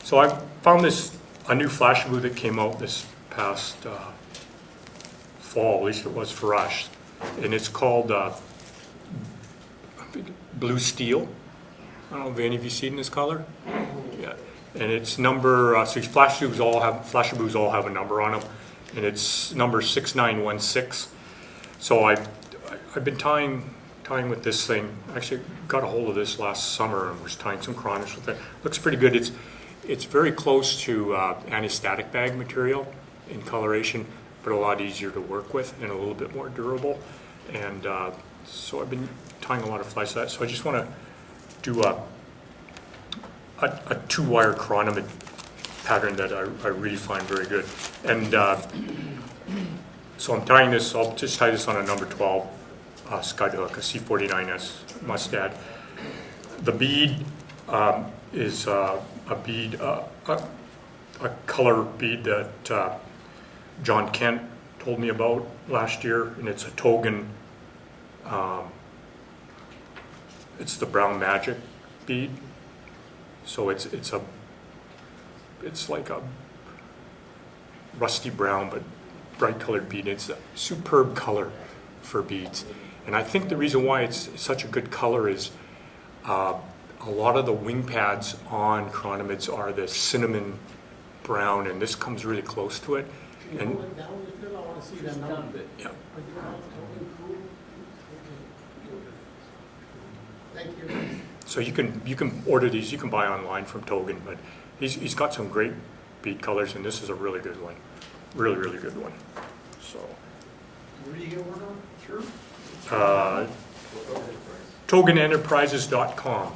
So I found a new Flashaboo that came out this past fall, at least it was for us, and it's called Blue Steel. I don't know if any of you seen this color. Yeah, and it's number so Flashaboos all have a number on them, and it's number 6916. So I've been tying with this thing. Actually got a hold of this last summer and was tying some Chironomids with it. Looks pretty good. It's very close to anti-static bag material in coloration, but a lot easier to work with and a little bit more durable. And so I've been tying a lot of flies to that. So I just want to do a 2-wire Chironomid pattern that I really find very good. And so I'm tying this. I'll just tie this on a number 12 scud hook, a C49S mustad. The bead is a bead, a color bead that John Kent told me about last year, and it's a Togan. It's the Brown Magic bead. So it's like a rusty brown but bright colored bead. It's a superb color for beads. And I think the reason why it's such a good color is a lot of the wing pads on Chironomids are the cinnamon brown, and this comes really close to it. And yeah. Thank you. So you can order these. You can buy online from Togan, but he's got some great bead colors, and this is a really good one, really good one. So. Where do you get one on? Sure. ToganEnterprises.com.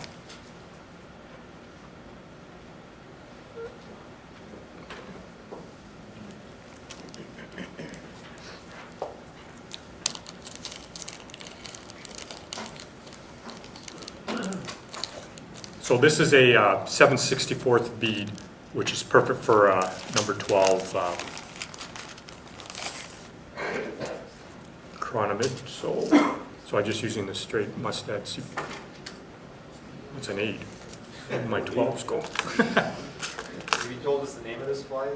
So this is a 7/64 bead, which is perfect for number 12 Chironomid. So I'm just using the straight mustad. It's an 8. My 12s go. Have you told us the name of this fly?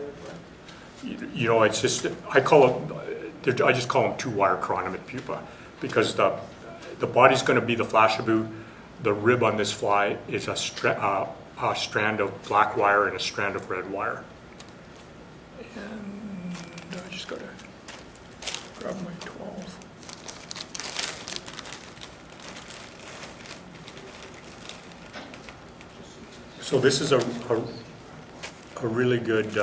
You know, it's just I just call them 2-wire Chironomid pupa, because the body's going to be the Flashaboo. The rib on this fly is a strand of black wire and a strand of red wire. And I just got to grab my 12. So this is a really good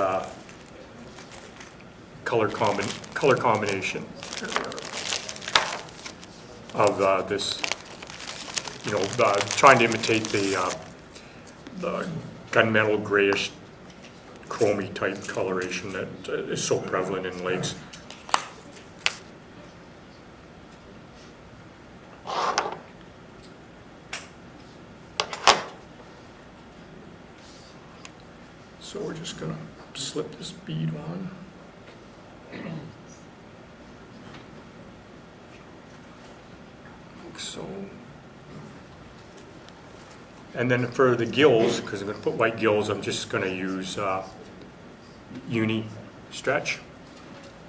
color combination of this. You know, trying to imitate the gunmetal grayish chromy type coloration that is so prevalent in lakes. So we're just going to slip this bead on. Like so. And then for the gills, because I'm going to put white gills, I'm just going to use uni stretch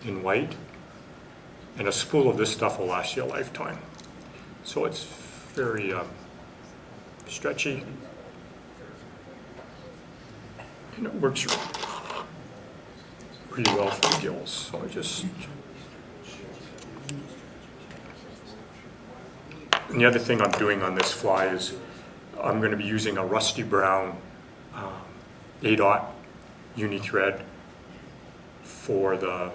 in white. And a spool of this stuff will last you a lifetime. So it's very stretchy. And it works really well for the gills. So I just... And the other thing I'm doing on this fly is I'm going to be using a rusty brown A-dot uni thread to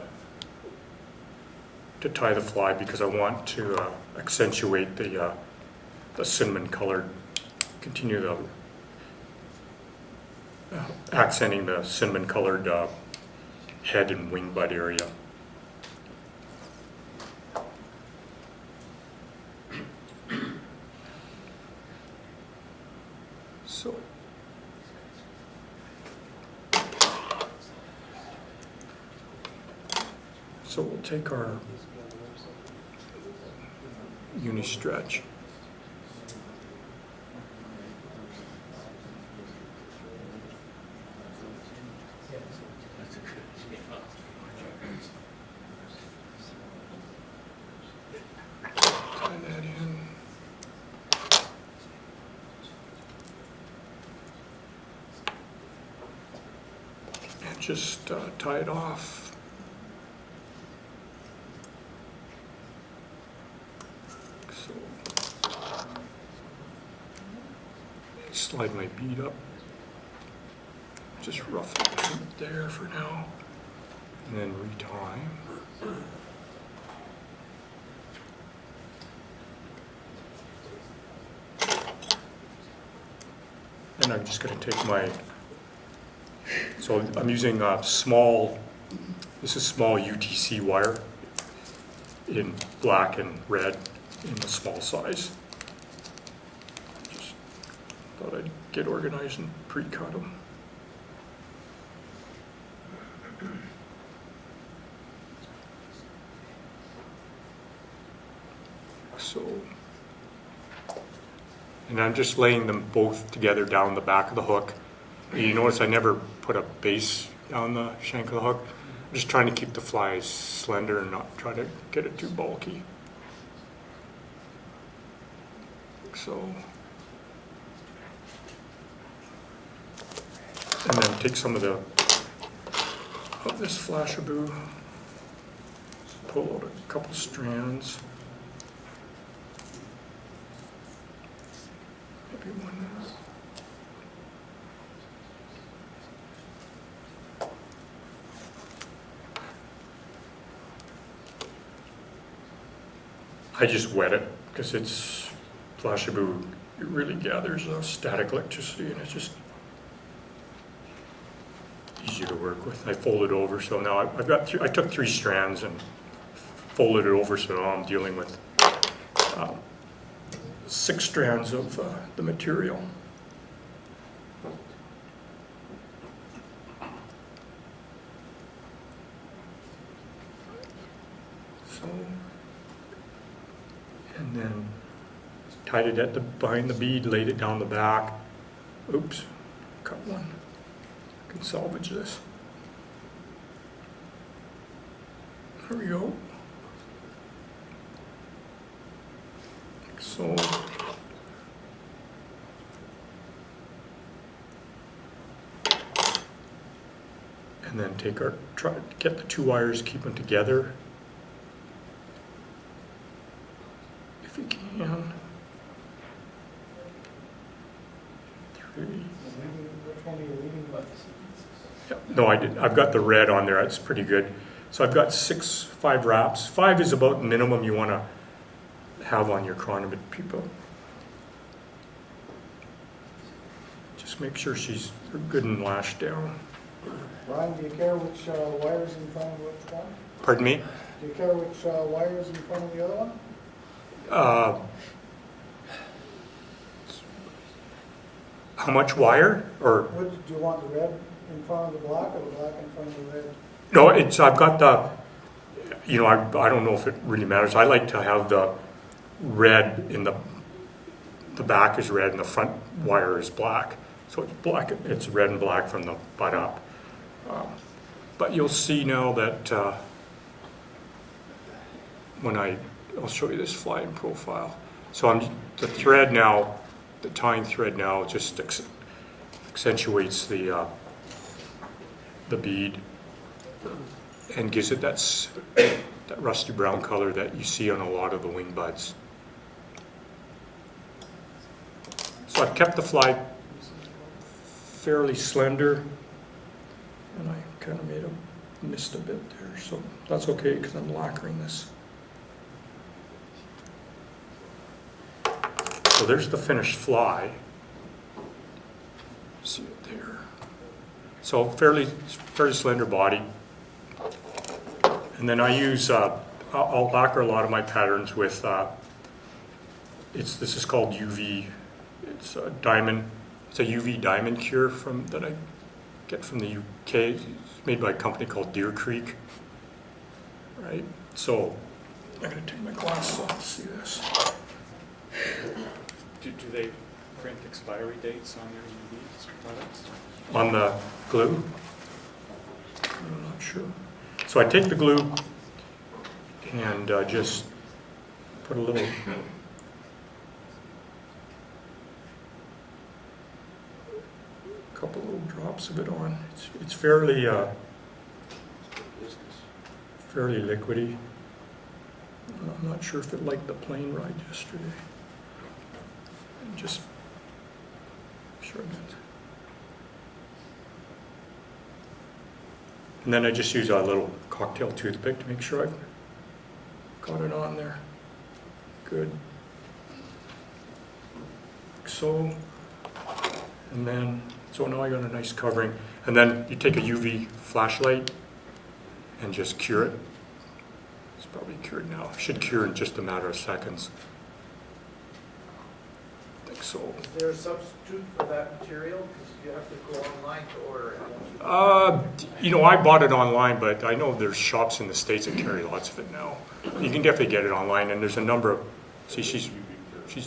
tie the fly, because I want to accentuate the cinnamon colored, continue the accenting the cinnamon colored head and wing bud area. So we'll take our uni stretch. just tie it off. So slide my bead up, just roughly pin it there for now, and then retie. And I'm just going to take my, so I'm using a small, this is small UTC wire in black and red in the small size. Just thought I'd get organized and pre-cut them. So, and I'm just laying them both together down the back of the hook. You notice I never put a base down the shank of the hook. I'm just trying to keep the fly slender and not try to get it too bulky. So, and then take some of this flashabou, pull out a couple strands. Maybe one. I just wet it because it's flashabou. It really gathers static electricity and it's just easier to work with. I fold it over, so now I've got I took 3 strands and folded it over, so now I'm dealing with 6 strands of the material. So, and then tied it at behind the bead, laid it down the back. Oops, cut one. Can salvage this. There we go. Like so. And then try to get the 2 wires, keep them together. If you can. 3. Which one are you leading with? Yeah, no, I did. I've got the red on there. That's pretty good. So I've got 5 wraps. 5 is about minimum you want to have on your Chironomid people. Just make sure she's good and lashed down. Brian, do you care which wire's in front of which one? Pardon me? Do you care which wire's in front of the other one? How much wire? Or Do you want the red in front of the black or the black in front of the red? no, I've got the, I don't know if it really matters. I like to have the red in the back is red and the front wire is black. So it's black, it's red and black from the butt up. But you'll see now that when I'll show you this fly in profile. So the thread now, the tying thread now just accentuates the bead and gives it that rusty brown color that you see on a lot of the wing buds. So I've kept the fly fairly slender, and I kind of missed a bit there, so that's okay because I'm lacquering this. So there's the finished fly. See it there. So fairly slender body. And then I use, I'll lacquer a lot of my patterns with, this is called UV, it's a diamond, it's a UV diamond cure that I get from the UK. It's made by a company called Deer Creek. Right? So I'm going to take my glasses off to see this. Do they print expiry dates on your UV products? On the glue? I'm not sure. So I take the glue and just put a couple little drops of it on. It's fairly fairly liquidy. I'm not sure if it liked the plane ride yesterday. Just sure it. And then I just use a little cocktail toothpick to make sure I've got it on there. Good. Like so. And then, so now I got a nice covering. And then you take a UV flashlight and just cure it. It's probably cured now. It should cure in just a matter of seconds. Like so. Is there a substitute for that material? Because you have to go online to order it. You know, I bought it online, but I know there's shops in the States that carry lots of it now. You can definitely get it online, and there's a number of, see, she's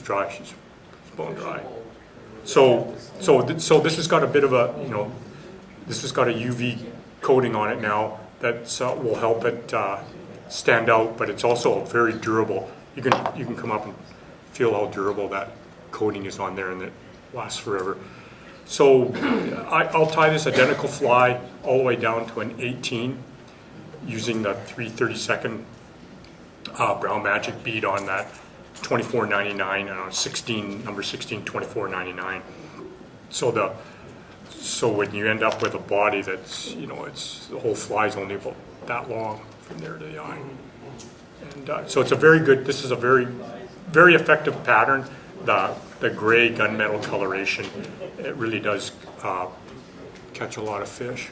dry, she's bone dry. So this has got a bit of a, you know, this has got a UV coating on it now that will help it stand out, but it's also very durable. You can come up and feel how durable that coating is on there, and it lasts forever. So I'll tie this identical fly all the way down to an 18 using the 3/32 Brown Magic bead on that $24.99 and 16 number 16 $24.99. So when you end up with a body that's, you know, it's the whole fly's only about that long from there to the eye, and so it's a very good. This is a very effective pattern. The gray gunmetal coloration, it really does catch a lot of fish.